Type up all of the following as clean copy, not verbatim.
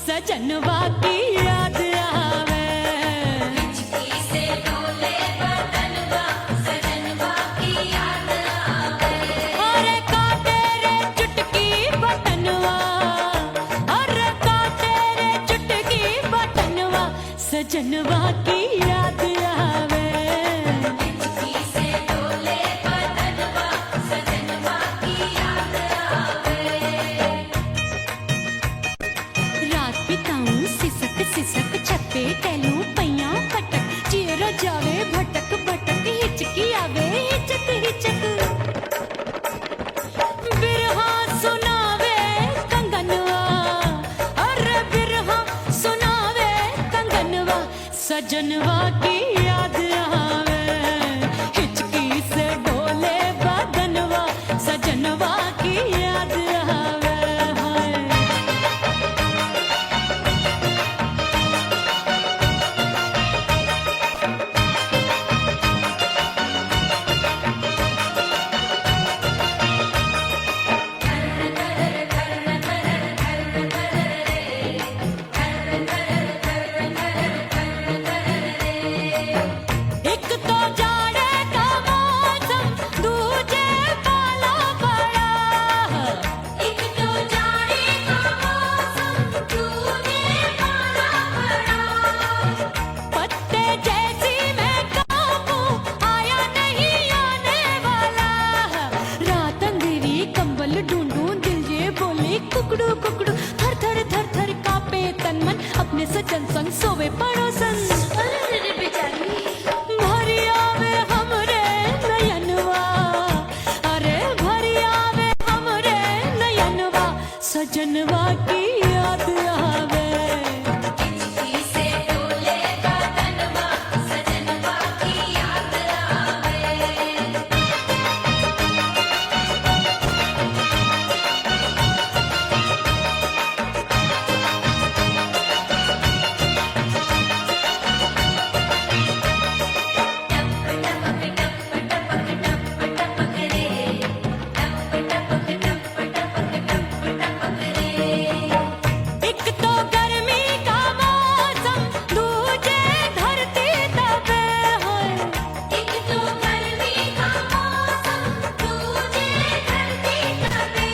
सजनवा की याद आवे, हिचकी से डोले बदनवा, सजनवा की याद आवे। अरे का तेरे चुटकी बटनवा, अरे का तेरे चुटकी बटनवा, सजनवा की याद आवे। हिचकी से डोले बदनवा, सजनवा की याद आवे। रात बिताऊं सिसक सिसक छत पे टहलूं पैया पटक, चेहरा जावे भटक भटक, हिचकी आवे हिचक हिचक। बिरहा सुनावे कंगनवा, अरे बिरहा सुनावे कंगनवा, सजनवा की याद आवे। हिचकी से डोले बदनवा, सजनवा की याद आवे। हाय एक तो जाड़े का मौसम, दूजे पाला पड़ा। एक तो जाड़े का मौसम, दूजे पाला पड़ा। पत्ते जैसी मैं कांपूं, आया नहीं आने वाला। रात अंधेरी कंबल ढूंढूं, दिल ये बोले कुकड़ू कुकड़ू, थर थर थर थर कांपे तन मन, अपने सजन संग सोवे पड़ोसन। अरे बेचारी भरी आवे हमरे नयनवा, अरे भरी आवे हमरे नयनवा, सजनवा की याद आवे। हिचकी से डोले बदनवा, सजनवा की याद आवे। एक तो गर्मी का मौसम, दूजे धरती तपे होए। एक तो गर्मी का मौसम, दूजे धरती तपे।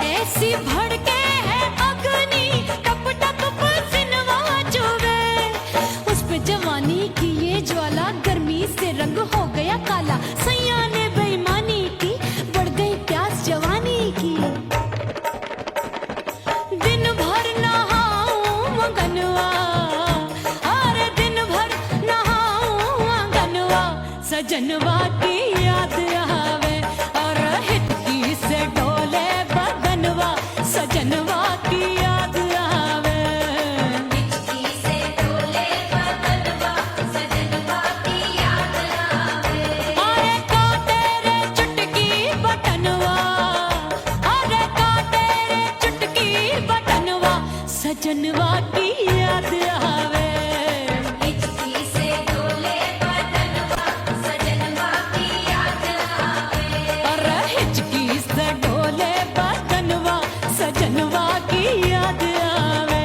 ऐसी भड़के है अग्नि, टप टप पसीनवा चुभे। उस पे जवानी की ये ज्वाला, गर्मी से रंग हो गया काला। सैया ने बेईमानी की, बढ़ गई प्यास जवानी की। दिन भर नहाऊं आंगनवा, अरे दिन भर नहाऊं आंगनवा, सजनवा की याद आवे। और हिचकी से डोले बदनवा, सजनवा की याद आवे। हिचकी से डोले बदनवा, सजनवा की याद आवे। अरे का तेरे चुटकी बटनवा, अरे का तेरे चुटकी बटनवा, सजनवा की याद आवे। हिचकी से डोले बदनवा, सजनवा की याद आवे। अरे हिचकी से डोले बदनवा, सजनवा की याद आवे।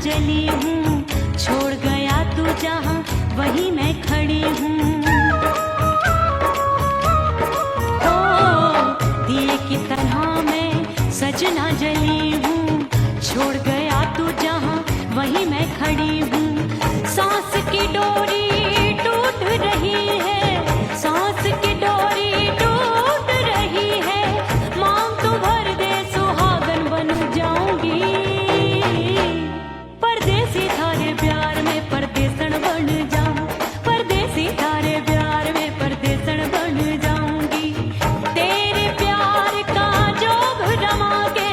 जली हूँ, छोड़ गया तू जहाँ वहीं मैं खड़ी हूँ। ओ दिए की तरह मैं सजना जली हूँ, छोड़ गया तू जहाँ वहीं मैं खड़ी हूँ। सांस की डोरी टूट रही है, सांस की डोरी टूट रही है, मांग तू भर दे सुहागन बन जाऊंगी। परदेसी थारे प्यार में परदेसन बन जाऊं, परदेसी थारे प्यार में परदेसन बन जाऊंगी। तेरे प्यार का जोग रमा के,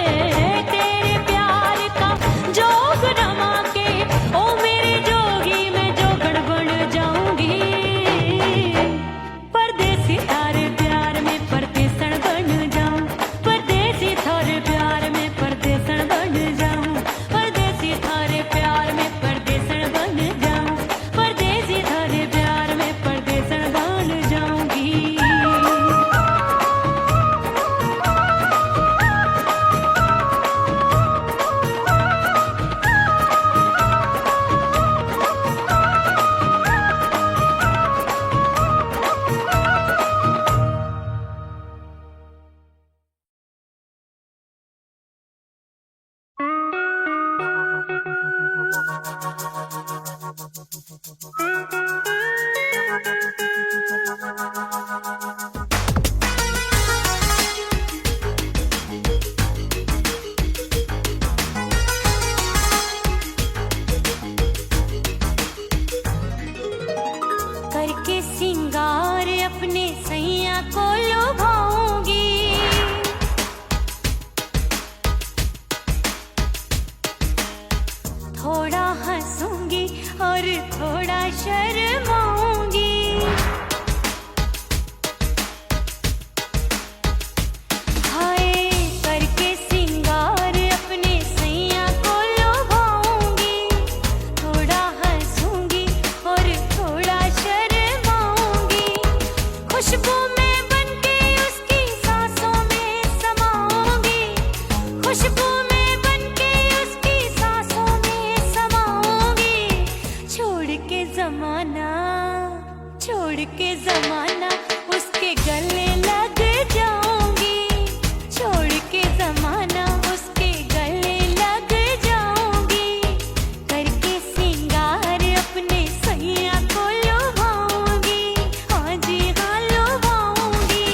तेरे प्यार का जोग रमा के, ओ मेरे जोगी मैं जोगड़ बन जाऊंगी। परदेसी थारे प्यार में परदेसन बन जाऊं, परदेसी थारे प्यार में परदेसन बन जाऊं, परदेसी थारे प्यार में परदेसन बन जाऊं, परदेसी थारे प्यार में परदेसन बन जाऊंगी। करके सिंगार अपने सैया को लुभाऊंगी, थोड़ा हंसूंगी और थोड़ा शर्माऊंगी। हाय करके सिंगार अपने सैया को लुभाऊंगी, थोड़ा हंसूंगी और थोड़ा शर्माऊंगी। खुशबू में बनके उसकी सांसों में समाऊंगी, खुशबू में बनके उसकी सांसों में समाऊंगी। छोड़ के जमाना, छोड़ के जमाना उसके गले लग जाऊंगी, छोड़ के जमाना उसके गले लग जाऊंगी। करके सिंगार अपने सैया को लुभाऊंगी, हाँ जी हाँ लुभाऊंगी।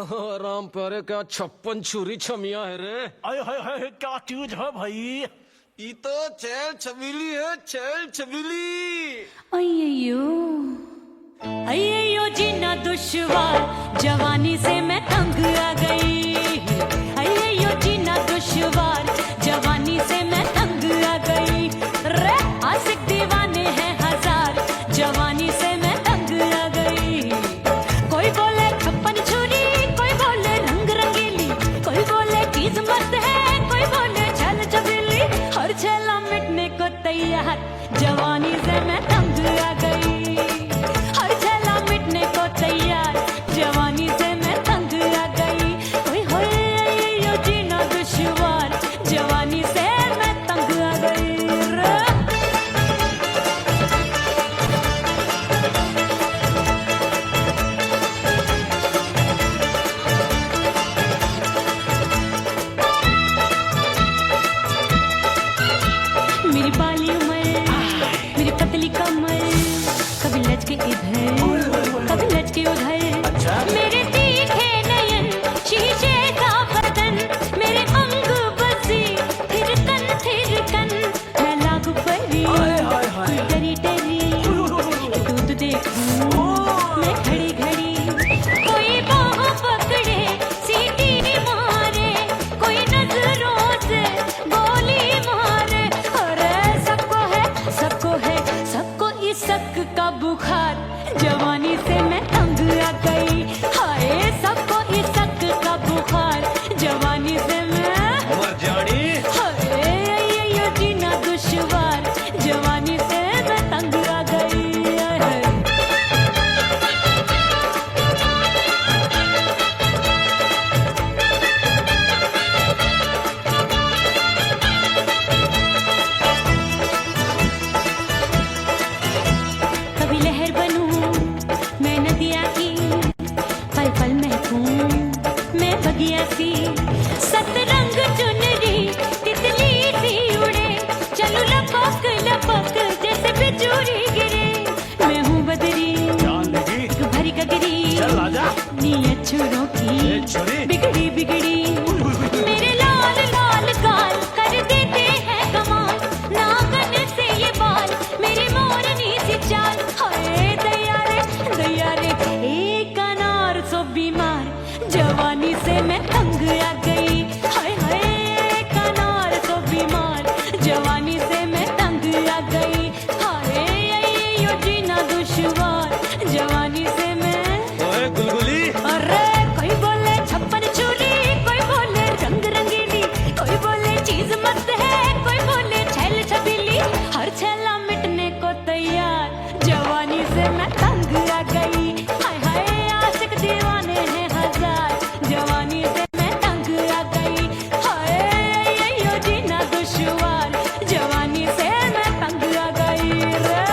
राम प्यारे क्या 56 छुरी छमिया है रे। आय हाय हाय क्या चीज है भाई। ये तो चैल छबीली है, चैल छबीली। अय्यो अय्यो जीना दुश्वार, जवानी से मैं तंग आ गई। अय्यो जीना दुश्वार, जवानी से मैं तंग आ गई। रे आशिक दीवाने हैं हजार, जवानी से मैं तंग आ गई। कोई बोले 56 छुरी, कोई बोले रंग रंगीली, कोई बोले चीज मस्त है, कोई बोले छल छबीली। हर छेला मिटने को तैयार, जवानी से मैं तंग आ गई। हर छेला मिटने को तैयार, जवानी से मैं तंग आ गई। ओए होए यो जीना दुश्वार, जवानी से मैं तंग आ गई रे। मेरी बाली उमर, मेरी पतली कमर, कभी लचके इधर, कभी लचके उधर। मेरे तीखे नयन, शीशे का बदन, मेरे अंग बसी थिरकन। मैं लागू परी, तू डरी डरी, दूध देखूं मैं घड़ी घड़ी। कोई बाह पकड़े, सीटी मारे, कोई नजरों से गोली मारे। अरे सबको है सबको इस शक का बुखार, जवानी से मैं तंग आ गई। हाय सबको इस शक का बुखार, जवानी से मैं मर जानी। हाय ये जीना दुश्वार, जवानी से मैं तंग आ गई। कभी लहर बनूं मैं नदिया की, पल पल महकूं मैं बगिया सी। सतरंग चुनरी तितली सी उड़े, चलूं लपक लपक जैसे बिजुरी गिरे। मैं हूँ बदरी जान लगी तू भरी गगरी, चल आजा। नीयत छुरों ए की छुरी। बिगड़ी बिगड़ी। मेरे लाल लाल गाल कर देते हैं कमाल, नागन से ये बाल मेरी मोरनी सी चाल। हाय दैया रे एक अनार सो बीमार, जवानी से मैं तंग आ गई। हाय हाय एक अनार सो बीमार, जवानी से मैं तंग आ गई। हाय यो जीना दुश्वार, जवानी से मैं। ओए गुलगुली। अरे कोई बोले 56 छुरी, कोई बोले रंग रंगीली, कोई बोले चीज मस्त है, कोई बोले छैल छबीली। हर छेला मिटने को तैयार, जवानी से मैं तंग आ गई। हाय हाय आशिक दीवाने हैं हजार, जवानी से मैं तंग आ गई। हाय यो जीना दुश्वार, जवानी से मैं तंग आ गई रे।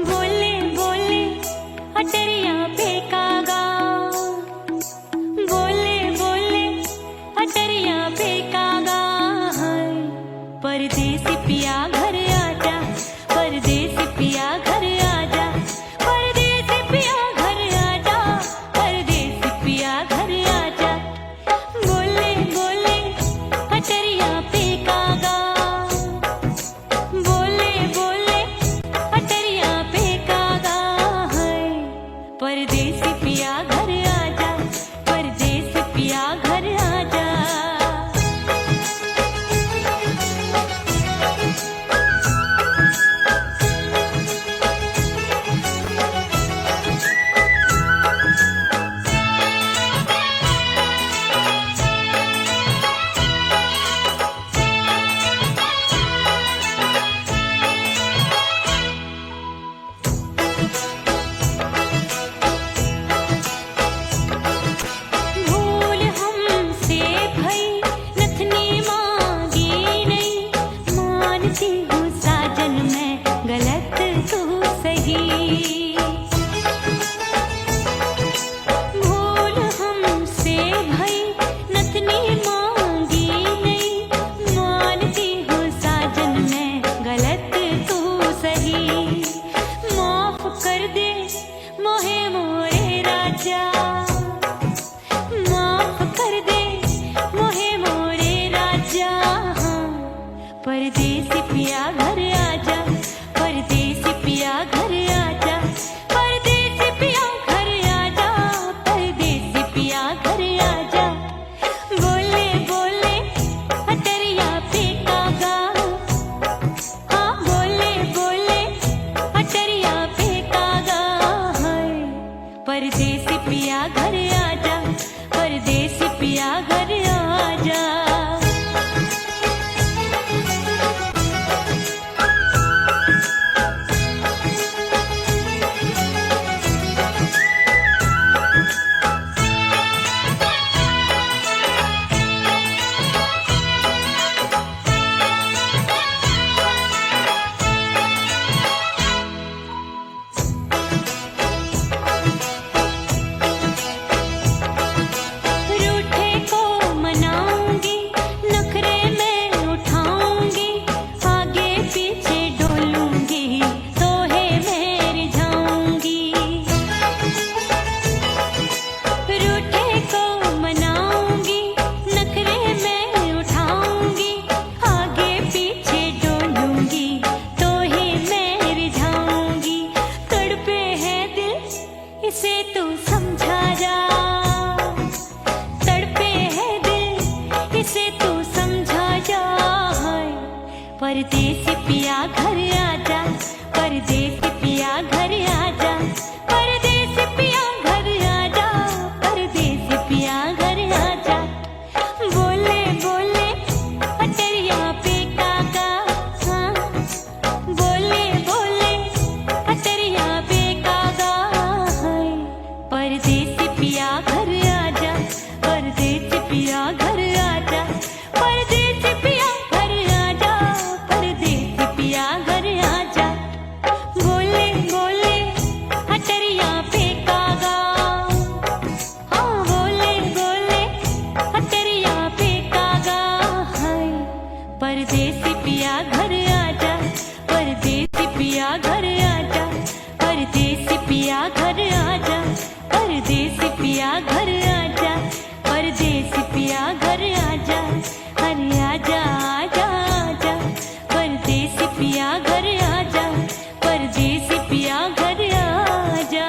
बोले बोले अटरिया फेंकागा, बोले बोले अटरिया फेंकागा। परदेसी पिया घर आजा, परदेसी पिया घर आजा, परदेसी पिया घर आजा, परदेसी पिया घर आजा। बोले बोले अटरिया फेंकागा, बोले बोले अटरिया फेंकागा। सही। भूल हमसे भई नथनी मांगी नहीं, मानती हूँ साजन मैं गलत तू सही। माफ कर दे मोहे मोरे राजा, माफ कर दे मोहे मोरे राजा। हाँ, परदेसी पिया घर आजा, परदेसी पिया घर आजा, परदेसी पिया घर आजा, परदेसी पिया घर आजा। बोले बोले अटरिया पे कागा, हाँ बोले बोले अटरिया पे कागा है। परदेसी पिया घर आजा, परदेसी पिया घर आजा। रूठे को मनाऊंगी, नखरे में उठाऊंगी, आगे पीछे डोलूंगी, तोहे मैं रिझाऊंगी। रूठे को मनाऊंगी, नखरे में उठाऊंगी, आगे पीछे डोलूंगी, तोहे मैं रिझाऊंगी। तड़पे है दिल इसे तू समझा जा, तड़पे है दिल इसे तू समझा जा। हाय, परदेसी पिया घर आजा, परदेसी पिया घर आजा, परदेसी पिया घर आजा, परदेसी पिया घर आजा। बोले बोले अटरिया पे कागा, हाँ बोले बोले अटरिया पे कागा है। परदेसी पिया घर आजा, परदेसी पिया घर आजा, परदेसी पिया घर आजा, परदेसी पिया घर आजा। बोले बोले अटरिया पे कागा, हाँ बोले बोले अटरिया पे कागा है। परदेसी पिया घर आजा, परदेसी पिया घर आजा, परदेसी पिया घर आजा, परदेसी पिया घर आजा, परदेसी पिया घर आजा। अरे आजा आजा आजा, परदेसी पिया घर आजा, परदेसी पिया घर आजा।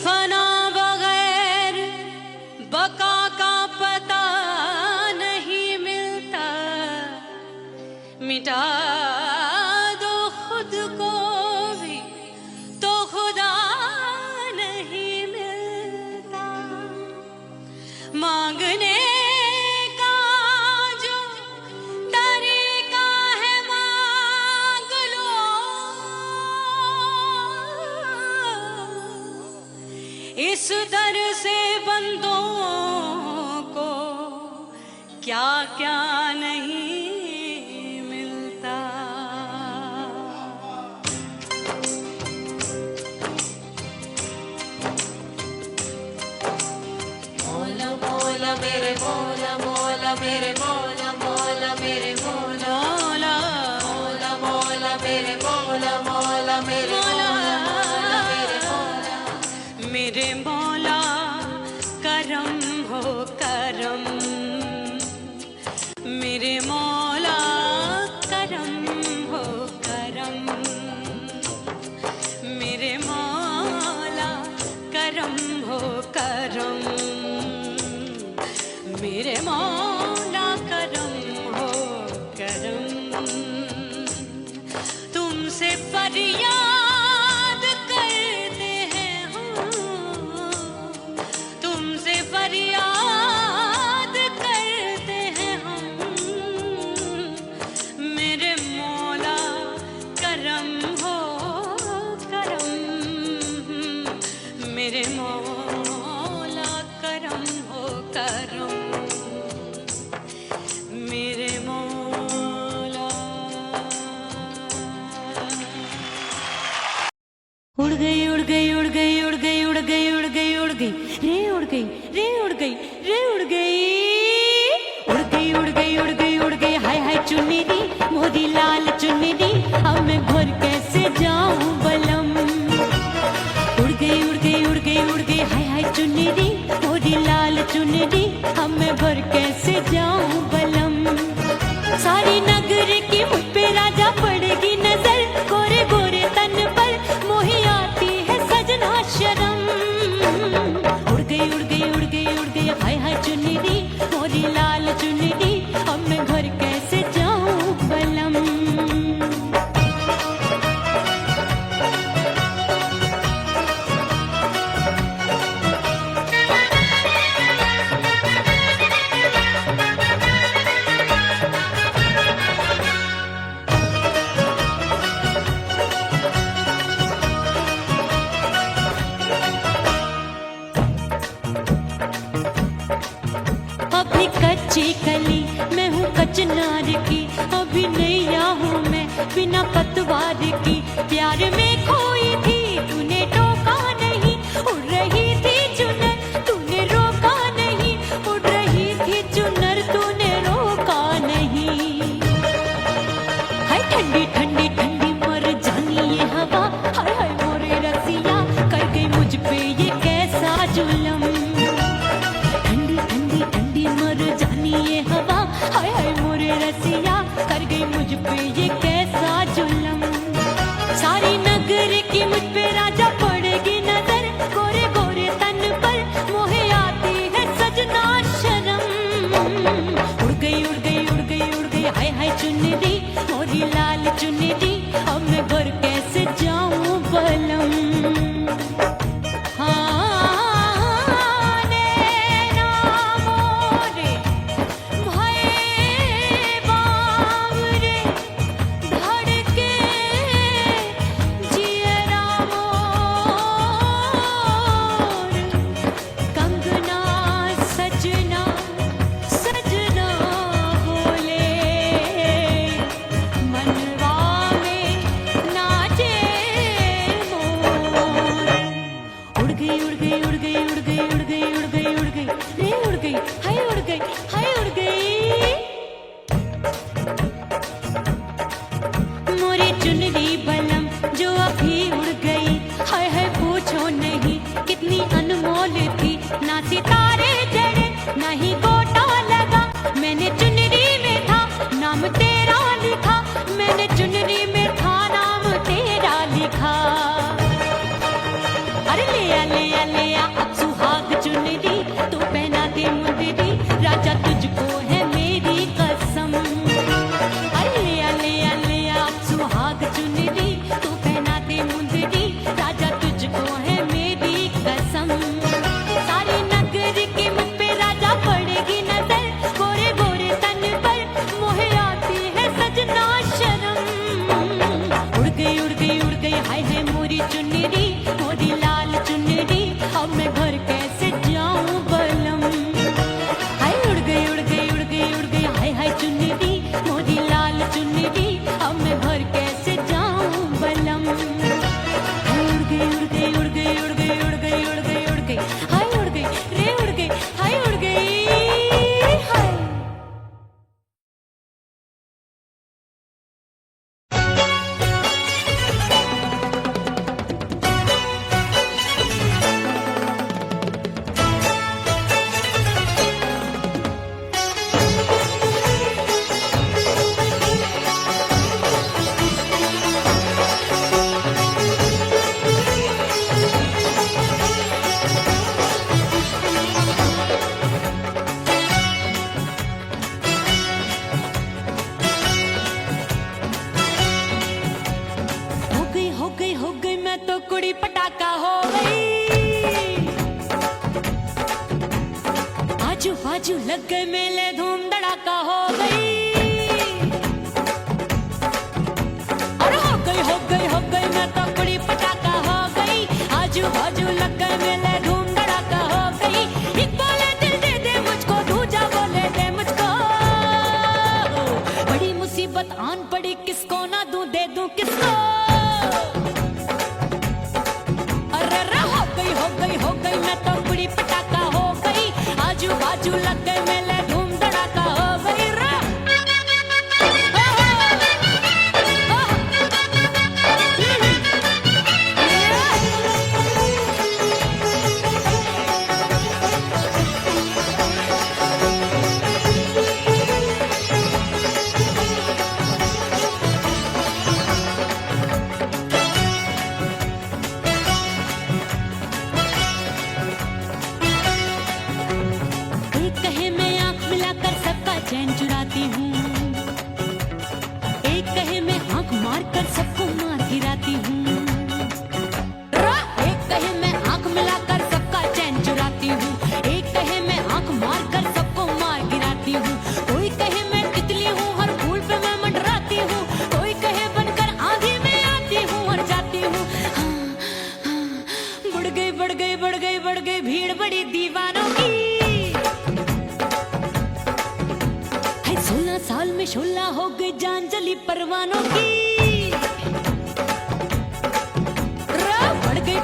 फना बगैर बका का पता नहीं मिलता, मिटा दो खुद को भी तो खुदा नहीं मिलता। मांगने का जो तरीका है मांग लो, इस दर से बंदों को क्या क्या नहीं मिलता। मौला मौला मेरे मौला मौला मेरे मौला मौला मेरे मौला मौला मौला मौला मेरे मौला मौला मेरे मौला मौला मेरे मौला। मेरे मौला करम हो करम, मेरे मौला करम हो करम, मेरे मौला करम हो करम, मेरे मौला करम हो करम। तुमसे फरियाद करते हैं हम, तुमसे फरियाद करते हैं हम, मेरे मौला करम हो करम, मेरे मौला करम हो करम, मेरे मौला। उड़ गई उड़ गई उड़ गई उड़ गई उड़ गई उड़ गई उड़ गई रे उड़ गई रे उड़ गई रे उड़ गई उड़ गई उड़ गई उड़ गई उड़ गई। हाय हाय चुन्नी दी मोदी लाल चुन्नी दी, अब मैं घर कैसे जाऊं बलम। उड़ गई उड़ गई उड़ गई उड़ गई हाय हाय चुन्नी दी मोदी लाल चुन्नी दी, अब मैं घर कैसे जाऊं बलम। सारी नगर की मुझ पे राजा पड़ेगी नजर, गोरे गोरे तन पर मोही आती है सजना शर्म। उड़ गई उड़ गई उड़ गई उड़ गई हाय हाय चुन्नी दी मोरी लाल चुन्नी दी, अब मैं घर कैसे जाऊं बलम। अभी कच्ची कली मैं हूँ कचनार की, अभी नैया हूँ मैं बिना पतवार की। प्यार में खोई थी तूने टोका नहीं, उड़ रही थी चुनर तूने रोका नहीं, उड़ रही थी चुनर तूने रोका नहीं। हाय ठंडी ठंडी ठंडी मर जानी ये हवा, हाय हाय मोरे रसिया कर गई मुझ पे ये कैसा जुलम। ठंडी ठंडी ठंडी मर जानी ये हवा, हाय हाय मोरे रसिया कर गई मुझ पे ये कैसा जुलम। सारी नगर की मुझ पे राजा पड़ेगी नजर, गोरे गोरे तन पर मोहे आती है सजना शर्म। उड़ गई उड़ गई उड़ गई उड़ गई हाय हाय चुन्नी दी मोरी लाल चुन्नी दी, अब मैं घर कैसे जाऊं बलम। सितारे जड़े नहीं गोटा लगा, मैंने चुनरी में था नाम तेरा लिखा, मैंने चुनरी में था नाम तेरा लिखा। अरे ले आ ले आ ले बाजू लग गए मेले धूम धड़ाका हो गई और हो गई मैं तो बड़ी पटाखा हो गई आजू बाजू लग गए मेले धूम धड़ाका हो गई एक बोले दिल दे दे मुझको दूजा बोले दे मुझको बड़ी मुसीबत आन पड़ी किसको ना दूं दे दूं किसको अरे हो गई मैं तो बड़ी पटाखा हो गई आजू बाजू लग गए मेले धूम धड़ाका हो गई रा एक कहे मैं आंख मिलाकर सबका चैन चुराती हूँ एक कहे मैं आंख मारकर सबको मार गिराती हूँ एक कहे मैं आंख मिलाकर सबका चैन चुराती हूँ एक कहे मैं आंख मारकर सबको मार गिराती हूँ कोई कहे मैं तितली हूँ हर फूल पे मैं मंडराती हूँ कोई कहे बनकर आंधी में आती हूँ और जाती हूँ बढ़ गई भीड़ बड़ी दीवानों की 16 साल में शोला हो गई जान जली परवानों की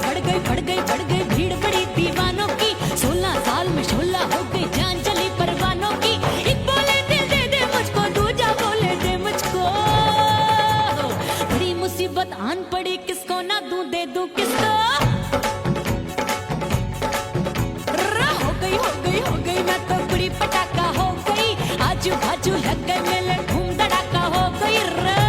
बढ़ गई भीड़ बड़ी दीवानों की 16 साल में शोला हो गई जान जली परवानों की एक बोले दिल दे दे मुझको दूजा बोले दे मुझको बड़ी मुसीबत आन पड़ी किसको ना दूं दे दूं किसको हो गई मैं तो बड़ी पटाखा हो गई आजू बाजू लग गए मेले धूम धड़ाका हो गई रे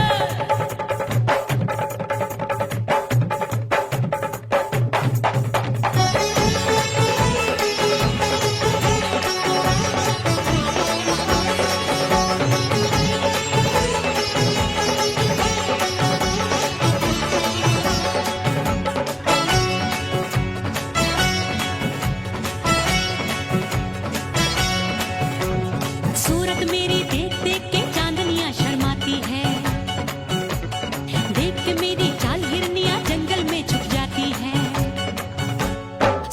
सूरत मेरी देख देख के चांदनियां शर्माती है देख के मेरी चाल हिरनियां जंगल में छुप जाती है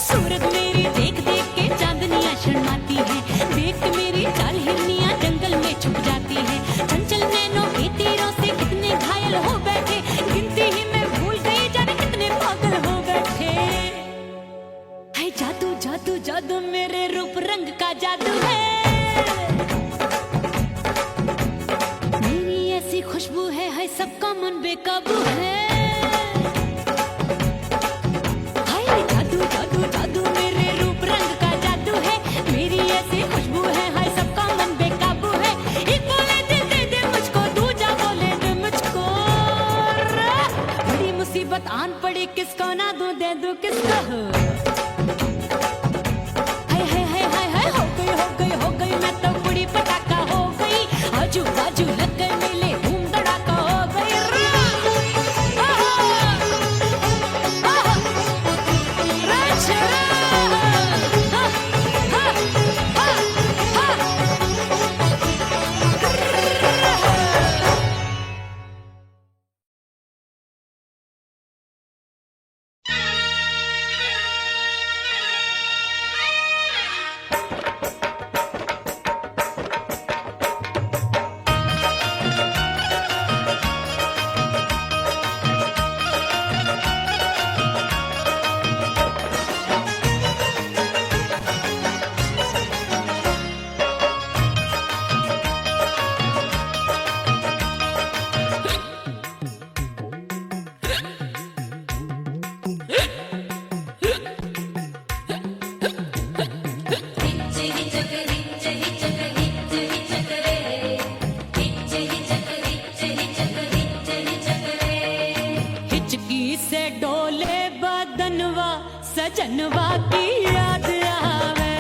सूरत मेरी देख देख के चांदनियां शर्माती है देख के मेरी चाल हिरनियां जंगल में छुप जाती है चंचल नैनों के तीरों से कितने घायल हो बैठे गिनती ही मैं भूल गई जाने कितने पागल हो बैठे है जादू जादू जादू मेरे रूप रंग का जादू है खुशबू है सबका मन बेकाबू है हाय जादू जादू जादू मेरे रूप रंग का जादू है मेरी ऐसी खुशबू है हाय सबका मन बेकाबू है एक बोले दिल दे दे मुझको दूजा बोले दे मुझको बड़ी मुसीबत आन पड़ी किसको ना दूं दे दूं किसको हाय हो गई मैं तो बड़ी पटाखा हो गई आजू बाजू लग गए मेले सजनवा की याद आवे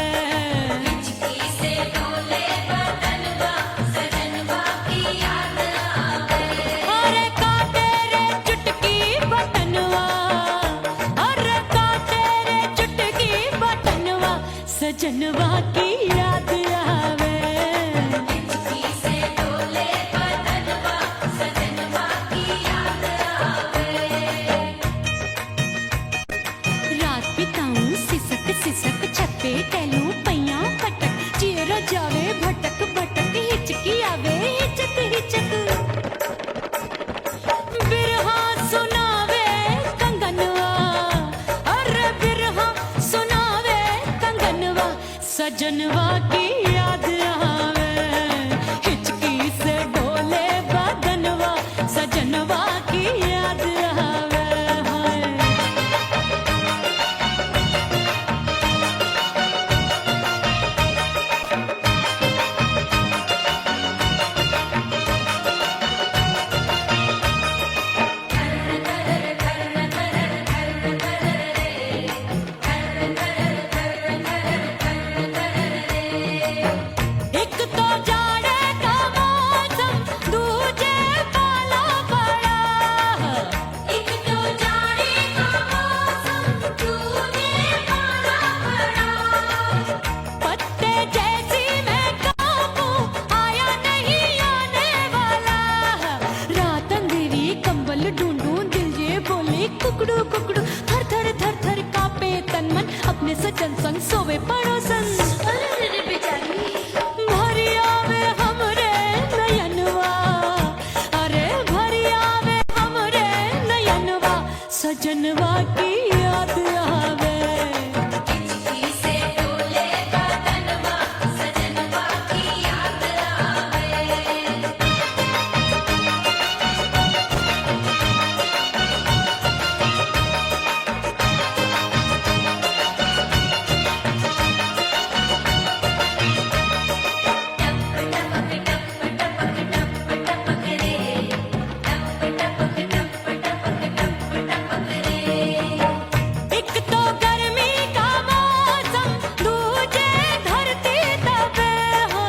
हिचकी से डोले बदनवा सजनवा की याद आवे अरे का तेरे चुटकी बटनवा अरे का तेरे चुटकी बटनवा सजनवा की याद आवे। हिचकी से डोले बदनवा सजनवा की याद आवे। रात बिताऊं सिसक सिसक छत पे टहलूं पैया पटक चेहरा जावे भटक भटक हिचकी आवे हिचक हिचक। बिरहा सुनावे कंगनवा अरे बिरहा सुनावे कंगनवा सजनवा की याद आवे। हिचकी से डोले बदनवा सजनवा की याद आवे। हाय एक तो जाड़े का मौसम दूजे पाला पड़ा। एक तो जाड़े का मौसम दूजे पाला पड़ा। पत्ते जैसी मैं कांपूं आया नहीं आने वाला। रात अंधेरी कंबल ढूंढूं दिल ये बोले कुकड़ू कुकड़ू थर थर थर थर कांपे तन मन अपने सजन संग सोवे पड़ोसन। अरे बेचारी भरी आवे हमरे नयनवा अरे भरी आवे हमरे नयनवा सजनवा की याद आवे। हिचकी से डोले बदनवा सजनवा की याद आवे। एक तो गर्मी का मौसम दूजे धरती तपे है।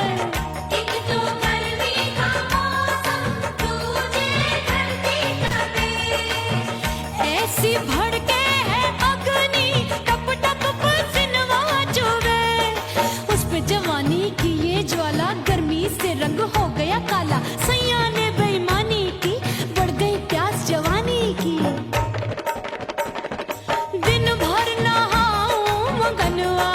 एक तो गर्मी का मौसम दूजे धरती तपे। ऐसी भड़के है अग्नि टप टप पसीनवा चुभे। उस पे जवानी की ये ज्वाला गर्मी से रंग हो गया काला। सैया ने बेईमानी की बढ़ गई प्यास जवानी की। दिन भर नहाऊं आंगनवा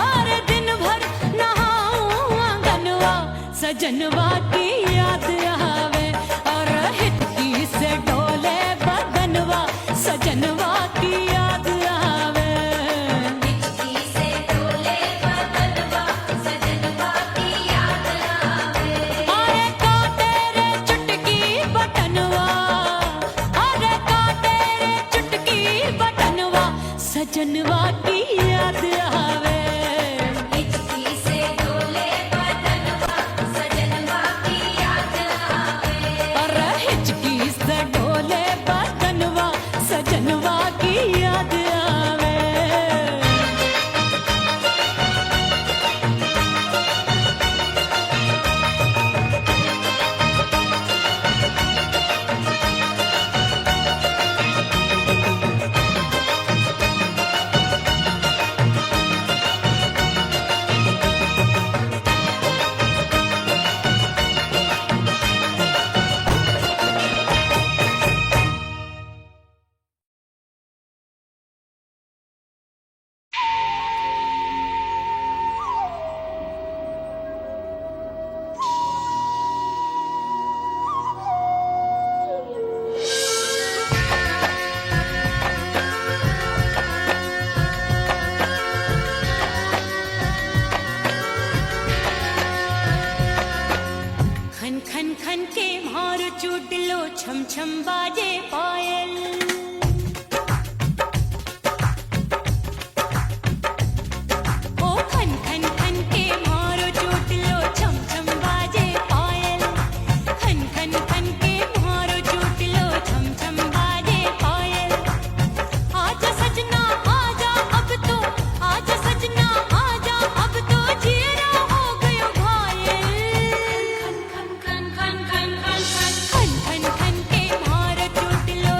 अरे दिन भर नहाऊं आंगनवा सजनवा की याद आवे। और हिचकी से डोले बदनवा सजनवा की याद आवे। हिचकी से डोले बदनवा सजनवा की याद आवे। अरे काटे रे चुटकी बटनवा अरे काटे रे चुटकी बटनवा सजनवा की याद आवे। हिचकी से डोले बदनवा सजनवा की याद आवे। अरे हिचकी से डोले बदनवा सजनवा की याद आवे। खन खन खन के मार चुटलो छम छम बाजे पायल। ओ खन खन खन के मारो चुटलो छम छम बाजे पायल। खन खन खन के मारो चुटलो छम छम बाजे पायल। आजा सजना आजा अब तो आजा सजना आजा अब तो जीरा हो गयो घायल। खन खन खन खन खन खन खन खन खन के मारो चुटलो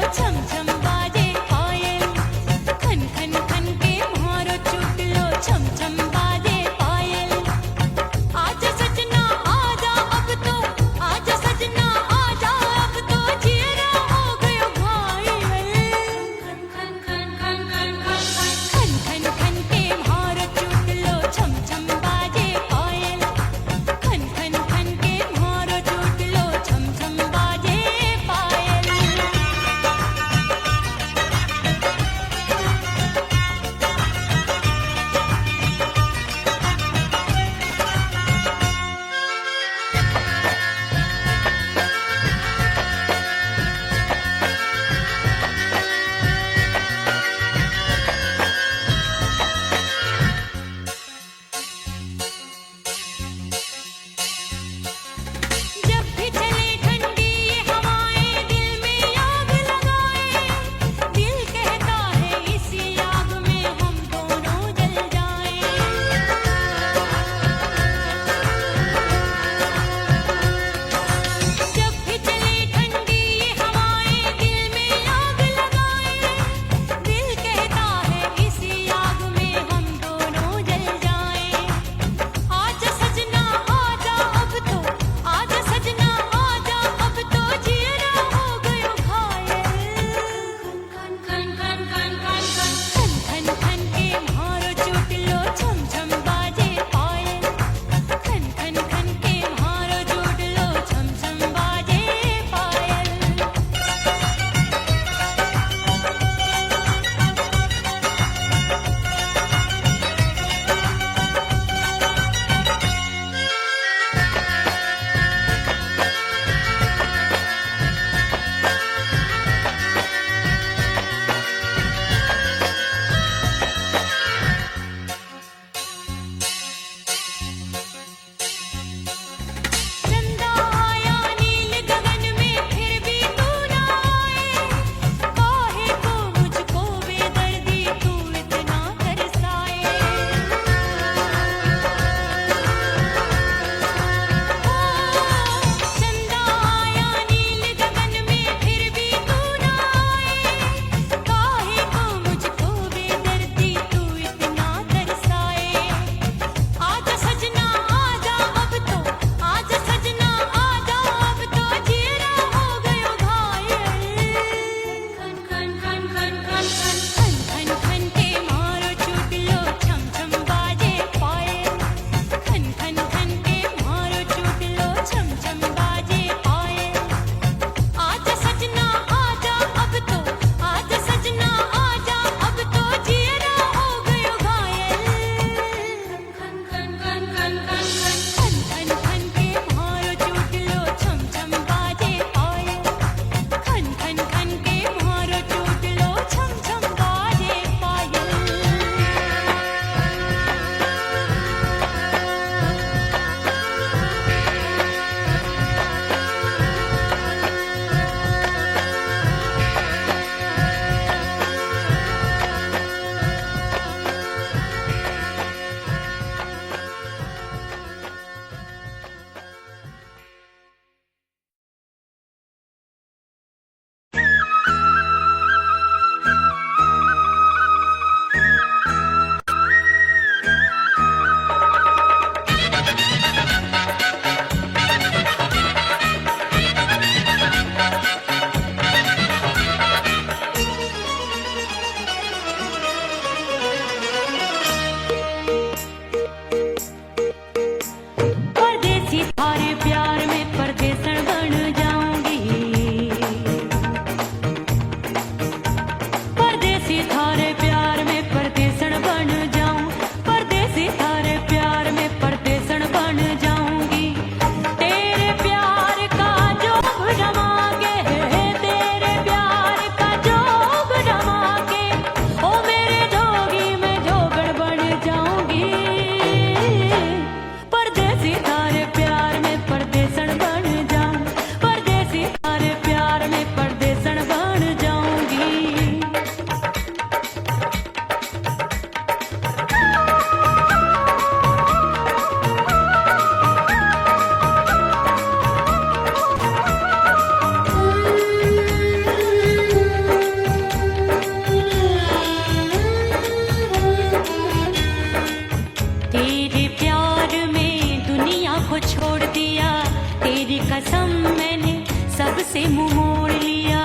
सबसे मुंह मोड़ लिया।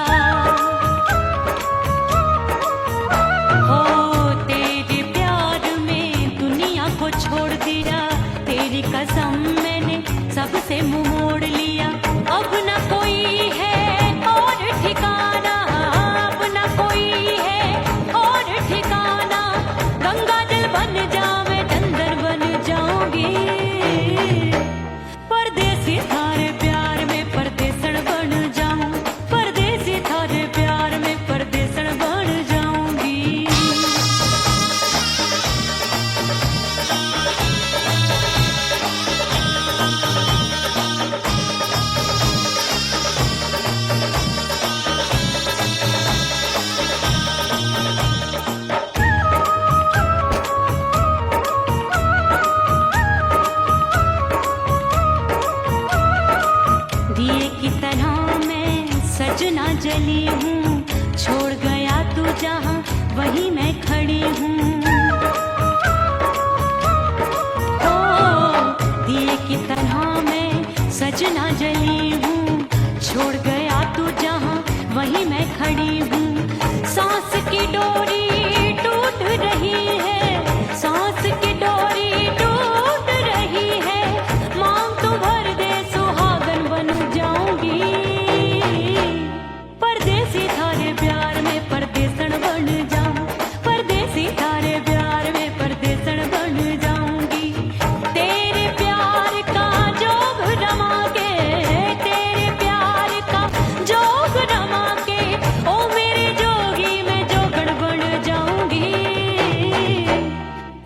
हो तेरे प्यार में दुनिया को छोड़ दिया, तेरी कसम मैंने सबसे मुंह मोड़ लिया। अब न कोई है और ठिकाना, अब न कोई है और ठिकाना। गंगा जल बन जावे चंदन बन जाऊंगी, परदेसी थारे प्यार में परदेसन बन जाऊं, परदेसी थारे प्यार में परदेसन बन जाऊंगी। दिए की तरह मैं सजना जली हूँ, छोड़ गया तू जहाँ वहीं मैं खड़ी हूँ। ओ दिए की तरह मैं सजना जली हूँ, छोड़ गया तू जहाँ वहीं मैं खड़ी हूँ। सांस की डोरी टूट रही है, सांस की डोरी टूट रही है। मांग तू भर दे सुहागन बन जाऊंगी, परदेसी थारे प्यार में परदेसन बन जाऊं, परदेसी थारे प्यार में परदेसन बन जाऊंगी। तेरे प्यार का जोग रमा के, तेरे प्यार का जोग रमा के, ओ मेरे जोगी मैं जोगण बन जाऊंगी,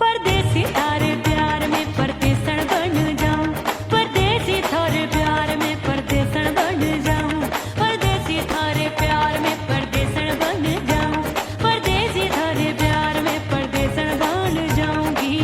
परदेसी थारे प्यार में परदेसन बन जाऊं, परदेसी थारे प्यार में परदेसन बन जाऊं, परदेसी थारे प्यार में परदेसन बन जाऊं, परदेसी थारे प्यार में परदेसन बन जाऊंगी।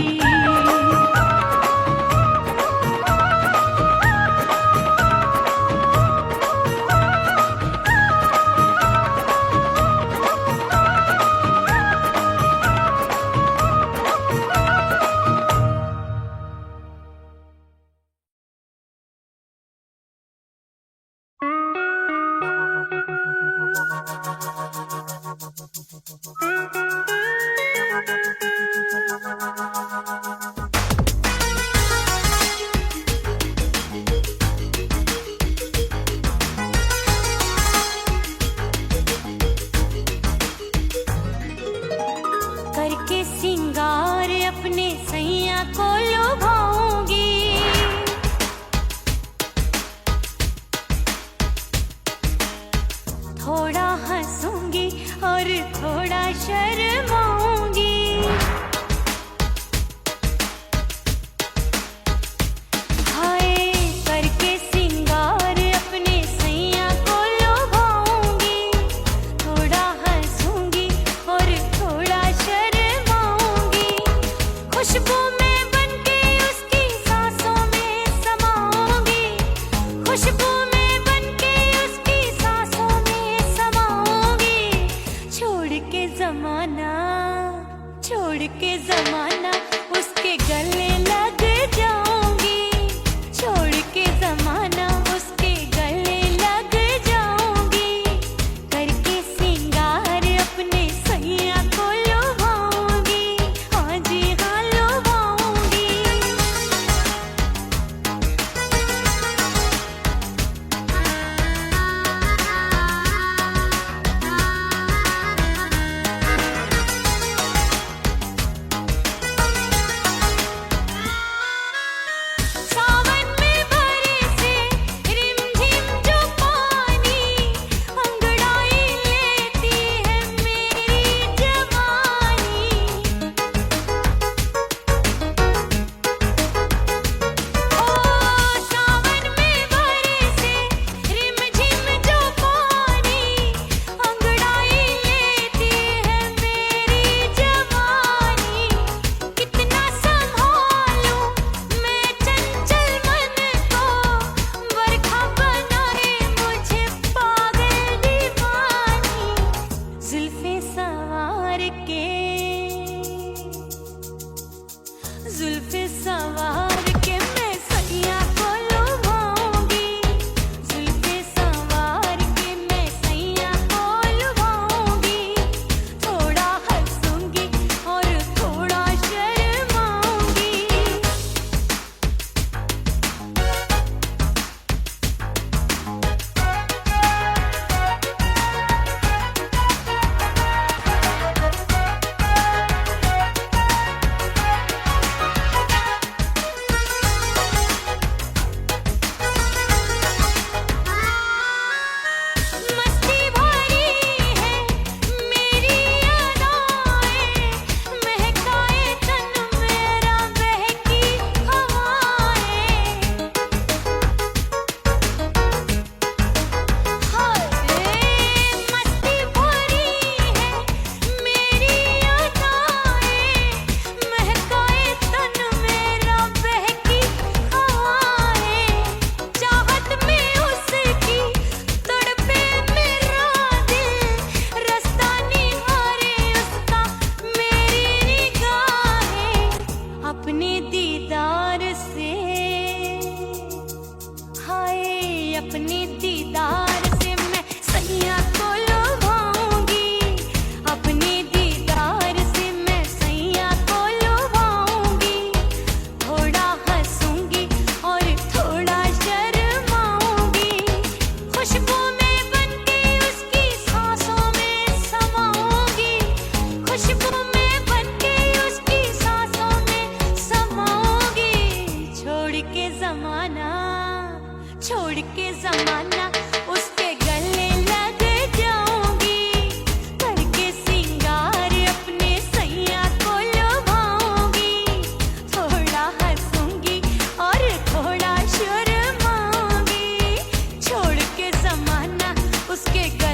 करके सिंगार अपने सैया को लुभाऊंगी, थोड़ा हंसूंगी और थोड़ा शर्माऊंगी। हाय करके सिंगार अपने सैया को लुभाऊंगी, थोड़ा हंसूंगी और थोड़ा शर्माऊंगी। खुशबू में बनके उसकी सांसों में समाऊंगी, खुशबू में बनके उसकी सांसों में समाऊंगी। छोड़ के जमाना, छोड़ के जमाना उसके गले लग जाऊंगी, छोड़ के जमाना उसके गले लग जाऊंगी। करके सिंगार अपने सैया को लुभाऊंगी, हाँ जी हाँ लुभाऊंगी। जुल्फे सवार उसके